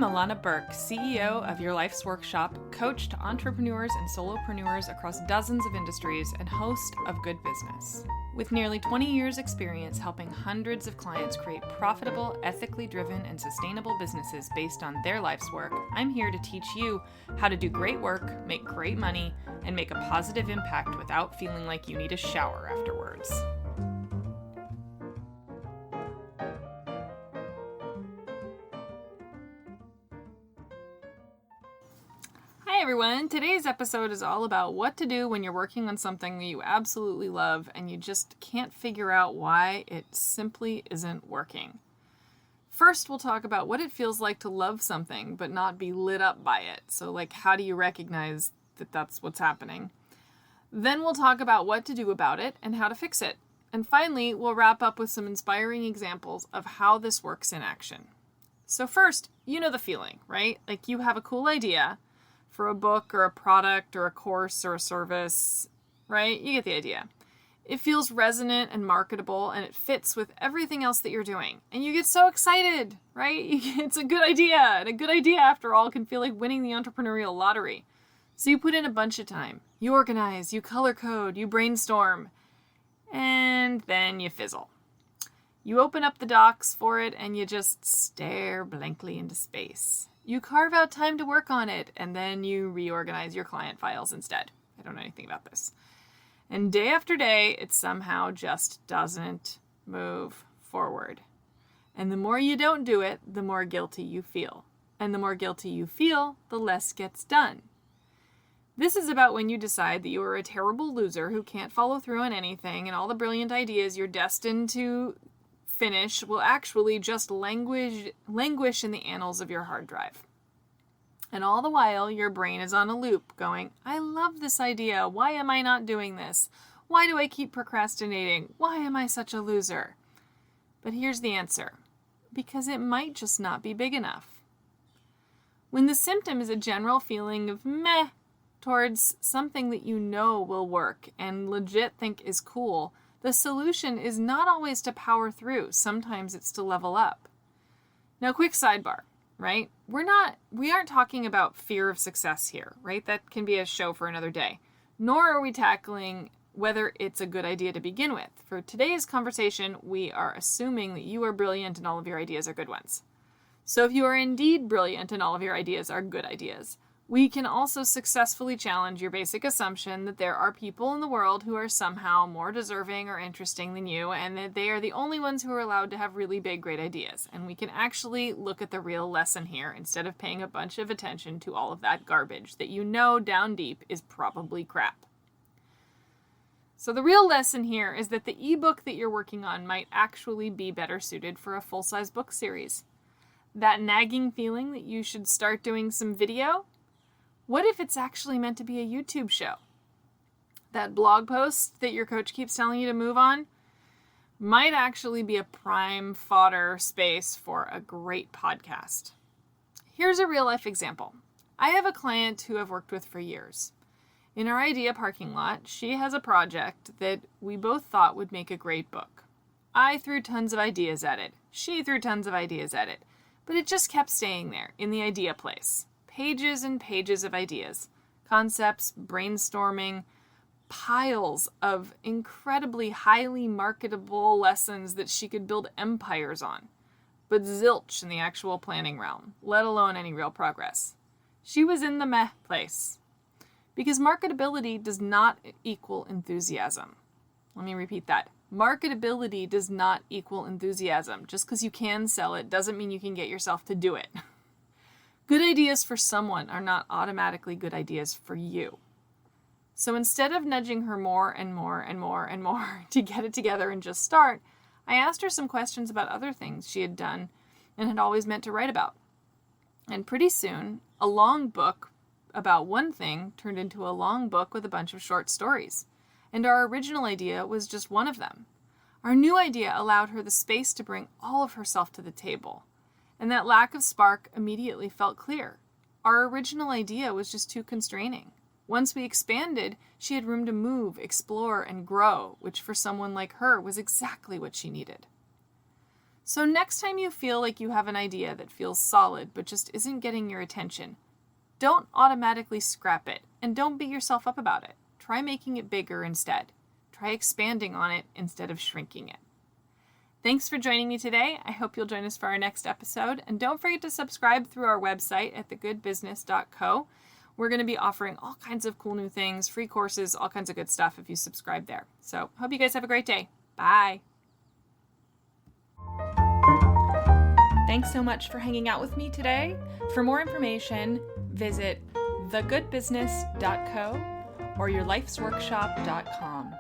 Illana Burk, CEO of Your Life's Workshop, coach to entrepreneurs and solopreneurs across dozens of industries, and host of Good Business. With nearly 20 years' experience helping hundreds of clients create profitable, ethically driven, and sustainable businesses based on their life's work, I'm here to teach you how to do great work, make great money, and make a positive impact without feeling like you need a shower afterwards. Hi everyone, today's episode is all about what to do when you're working on something that you absolutely love and you just can't figure out why it simply isn't working. First, we'll talk about what it feels like to love something but not be lit up by it. So how do you recognize that that's what's happening? Then we'll talk about what to do about it and how to fix it. And finally, we'll wrap up with some inspiring examples of how this works in action. So first, you know the feeling, right? Like you have a cool idea for a book or a product or a course or a service, right? You get the idea. It feels resonant and marketable and it fits with everything else that you're doing. And you get so excited, right? It's a good idea. And a good idea, after all, can feel like winning the entrepreneurial lottery. So you put in a bunch of time. You organize, you color code, you brainstorm, and then you fizzle. You open up the docs for it and you just stare blankly into space. You carve out time to work on it, and then you reorganize your client files instead. I don't know anything about this. And day after day, it somehow just doesn't move forward. And the more you don't do it, the more guilty you feel. And the more guilty you feel, the less gets done. This is about when you decide that you are a terrible loser who can't follow through on anything, and all the brilliant ideas you're destined to finish will actually just languish in the annals of your hard drive. And all the while, your brain is on a loop going, I love this idea. Why am I not doing this? Why do I keep procrastinating? Why am I such a loser? But here's the answer. Because it might just not be big enough. When the symptom is a general feeling of meh towards something that you know will work and legit think is cool, the solution is not always to power through. Sometimes it's to level up. Now, quick sidebar, right? We aren't talking about fear of success here, right? That can be a show for another day. Nor are we tackling whether it's a good idea to begin with. For today's conversation, we are assuming that you are brilliant and all of your ideas are good ones. So if you are indeed brilliant and all of your ideas are good ideas, we can also successfully challenge your basic assumption that there are people in the world who are somehow more deserving or interesting than you, and that they are the only ones who are allowed to have really big, great ideas. And we can actually look at the real lesson here instead of paying a bunch of attention to all of that garbage that you know down deep is probably crap. So the real lesson here is that the ebook that you're working on might actually be better suited for a full-size book series. That nagging feeling that you should start doing some video? What if it's actually meant to be a YouTube show? That blog post that your coach keeps telling you to move on might actually be a prime fodder space for a great podcast. Here's a real life example. I have a client who I've worked with for years. In our idea parking lot, she has a project that we both thought would make a great book. I threw tons of ideas at it. She threw tons of ideas at it. But it just kept staying there in the idea place. Pages and pages of ideas, concepts, brainstorming, piles of incredibly highly marketable lessons that she could build empires on, but zilch in the actual planning realm, let alone any real progress. She was in the meh place. Because marketability does not equal enthusiasm. Let me repeat that. Marketability does not equal enthusiasm. Just because you can sell it doesn't mean you can get yourself to do it. Good ideas for someone are not automatically good ideas for you. So instead of nudging her more and more and more and more to get it together and just start, I asked her some questions about other things she had done and had always meant to write about. And pretty soon, a long book about one thing turned into a long book with a bunch of short stories. And our original idea was just one of them. Our new idea allowed her the space to bring all of herself to the table. And that lack of spark immediately felt clear. Our original idea was just too constraining. Once we expanded, she had room to move, explore, and grow, which for someone like her was exactly what she needed. So next time you feel like you have an idea that feels solid but just isn't getting your attention, don't automatically scrap it and don't beat yourself up about it. Try making it bigger instead. Try expanding on it instead of shrinking it. Thanks for joining me today. I hope you'll join us for our next episode. And don't forget to subscribe through our website at thegoodbusiness.co. We're going to be offering all kinds of cool new things, free courses, all kinds of good stuff if you subscribe there. So hope you guys have a great day. Bye. Thanks so much for hanging out with me today. For more information, visit thegoodbusiness.co or yourlifesworkshop.com.